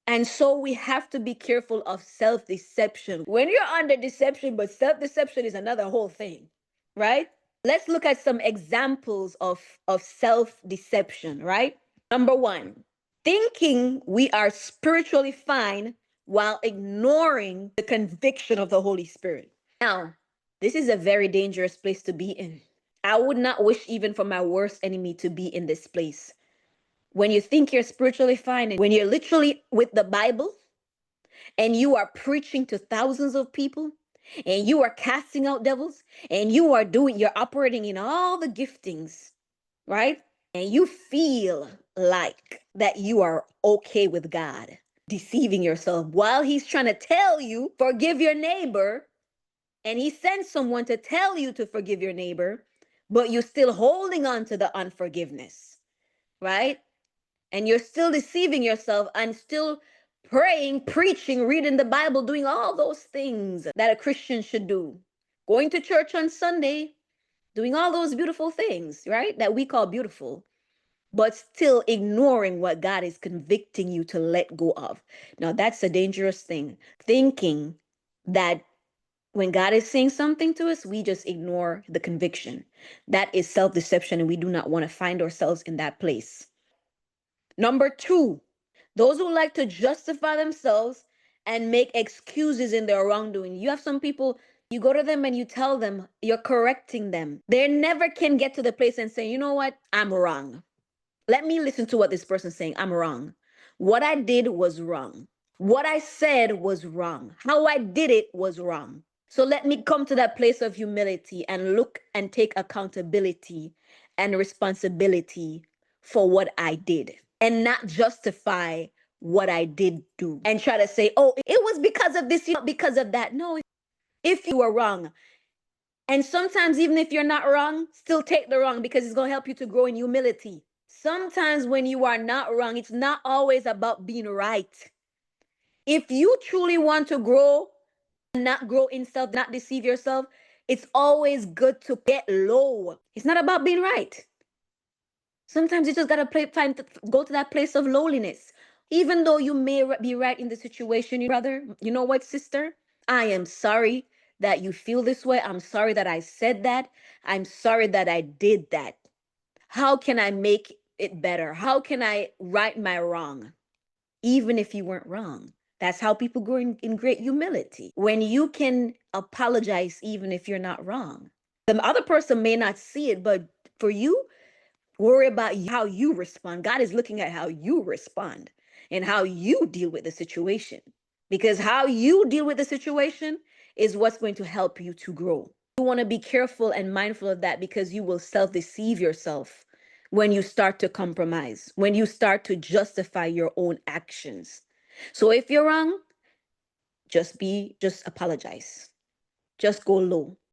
And so we have to be careful of self-deception. When you're under deception, but self-deception is another whole thing, right? Let's look at some examples of self-deception, right? Number one, thinking we are spiritually fine while ignoring the conviction of the Holy Spirit. Now, this is a very dangerous place to be in. I would not wish even for my worst enemy to be in this place. When you think you're spiritually fine, and when you're literally with the Bible and you are preaching to thousands of people and you are casting out devils and you're operating in all the giftings, right? And you feel like that you are okay with God, deceiving yourself while he's trying to tell you, forgive your neighbor. And he sends someone to tell you to forgive your neighbor, but you're still holding on to the unforgiveness, right? And you're still deceiving yourself and still praying, preaching, reading the Bible, doing all those things that a Christian should do. Going to church on Sunday, doing all those beautiful things, right? That we call beautiful, but still ignoring what God is convicting you to let go of. Now, that's a dangerous thing. Thinking that when God is saying something to us, we just ignore the conviction. That is self-deception, and we do not want to find ourselves in that place. Number two, those who like to justify themselves and make excuses in their wrongdoing. You have some people, you go to them and you tell them, you're correcting them. They never can get to the place and say, you know what, I'm wrong. Let me listen to what this person's saying. I'm wrong. What I did was wrong. What I said was wrong. How I did it was wrong. So let me come to that place of humility and look and take accountability and responsibility for what I did and not justify what I did do and try to say, oh, it was because of this, because of that. No, if you were wrong. And sometimes, even if you're not wrong, still take the wrong because it's going to help you to grow in humility. Sometimes when you are not wrong, it's not always about being right. If you truly want to grow, not grow in self, not deceive yourself, it's always good to get low. It's not about being right. Sometimes you just gotta go to that place of lowliness. Even though you may be right in the situation, brother, you know what, sister? I am sorry that you feel this way. I'm sorry that I said that. I'm sorry that I did that. How can I make it better? How can I right my wrong? Even if you weren't wrong. That's how people grow in great humility. When you can apologize, even if you're not wrong. The other person may not see it, but for you, worry about how you respond. God is looking at how you respond and how you deal with the situation. Because how you deal with the situation is what's going to help you to grow. You want to be careful and mindful of that because you will self-deceive yourself when you start to compromise, when you start to justify your own actions. So if you're wrong, just apologize. Just go low.